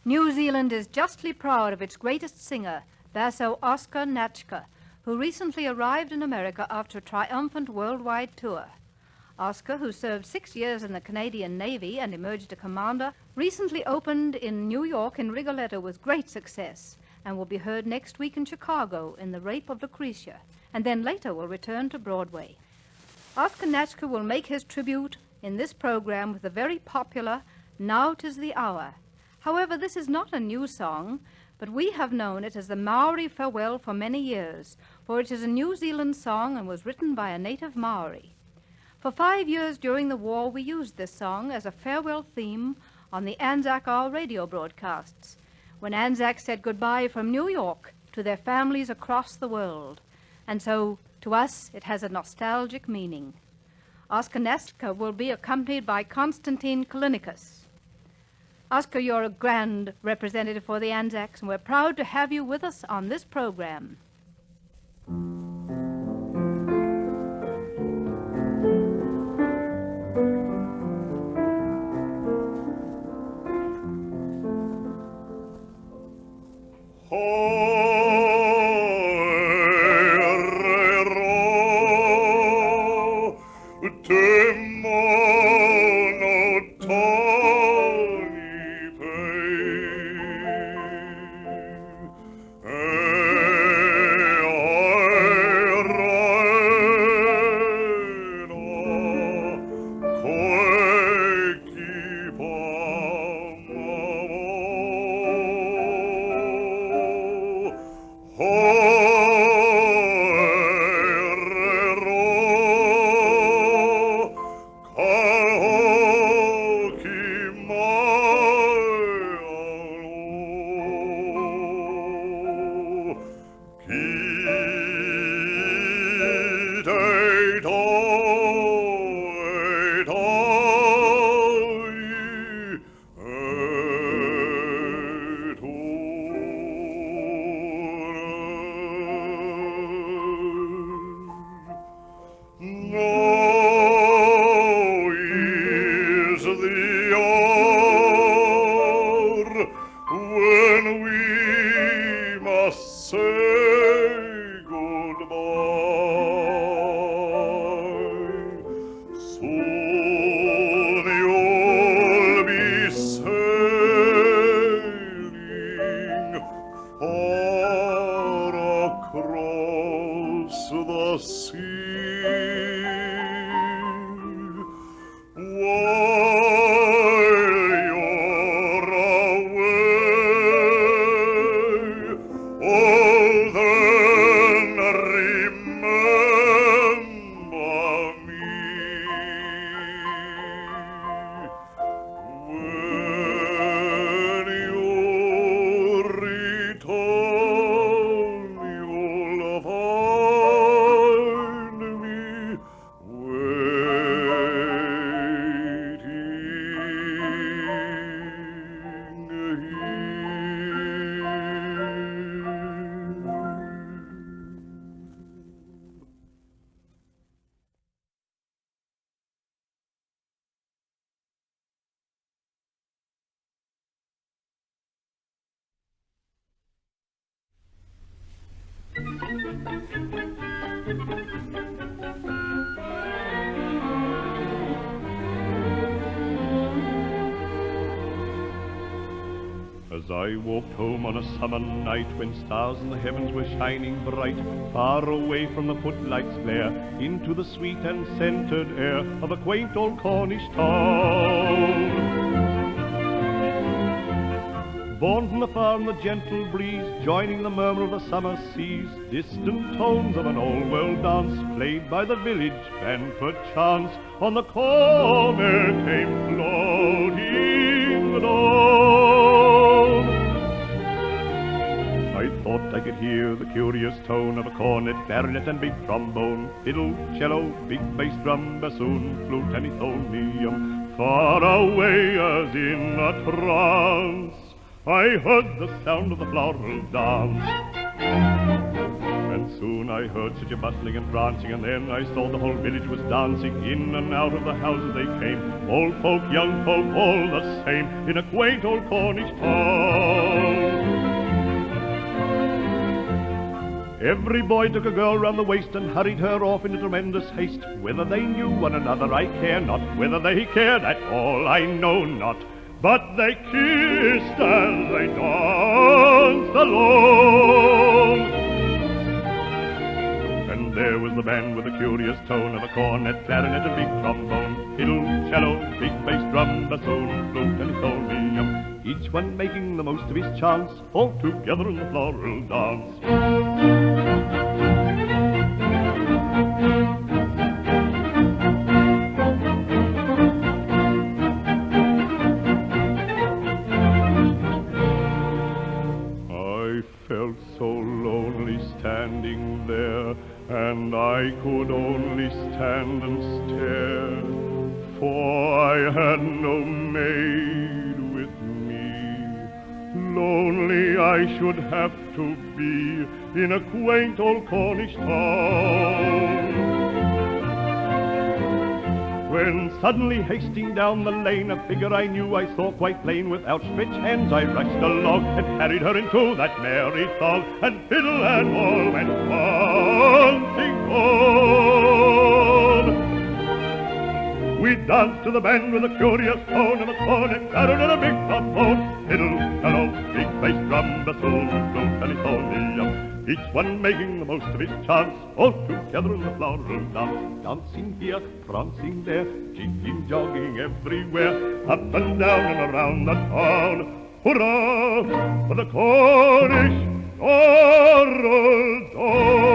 New Zealand is justly proud of its greatest singer, basso Oscar Natzke, who recently arrived in America after a triumphant worldwide tour. Oscar, who served 6 years in the Canadian Navy and emerged a commander, recently opened in New York in Rigoletto with great success and will be heard next week in Chicago in The Rape of Lucretia, and then later will return to Broadway. Oscar Natzke will make his tribute in this program with the very popular Now 'Tis the Hour. However, this is not a new song, but we have known it as the Maori Farewell for many years, for it is a New Zealand song and was written by a native Maori. For 5 years during the war, we used this song as a farewell theme on the Anzac Hour radio broadcasts, when Anzacs said goodbye from New York to their families across the world. And so, to us, it has a nostalgic meaning. Oscar Natzke will be accompanied by Konstantin Kalinikas. Oscar, you're a grand representative for the Anzacs, and we're proud to have you with us on this program. As I walked home on a summer night, when stars in the heavens were shining bright, far away from the footlights' glare, into the sweet and scented air of a quaint old Cornish town. Borne from the far in the gentle breeze, joining the murmur of the summer seas, distant tones of an old world dance, played by the village band perchance, on the corner came floating down. I thought I could hear the curious tone of a cornet, clarinet, and big trombone, fiddle, cello, big bass drum, bassoon, flute, and euphonium, far away as in a trance. I heard the sound of the floral dance, and And soon I heard such a bustling and prancing, and then I saw the whole village was dancing. In and out of the houses they came, old folk, young folk, all the same, in a quaint old Cornish town. Every boy took a girl round the waist and hurried her off in a tremendous haste. Whether they knew one another I care not, whether they cared at all I know not. But they kissed as they danced along. And there was the band with the curious tone of a cornet, clarinet and big trombone, fiddle, cello, big bass drum, bassoon, flute and euphonium, each one making the most of his chance, all together in the floral dance. I felt so lonely standing there, and I could only stand and stare, for I had no maid with me. Lonely I should have to be in a quaint old Cornish town. When suddenly hasting down the lane, a figure I knew I saw quite plain. With outstretched hands I rushed along and carried her into that merry throng, and fiddle and all went dancing on. We danced to the band with a curious tone of a cornet, clarinet and a big trombone, fiddle, cello, big bass drum, bassoon, flute and euphonium, each one making the most of his chance, all together in the floral dance. Dancing here, prancing there, jigging, jogging everywhere, up and down and around the town. Hurrah for the Cornish floral dance!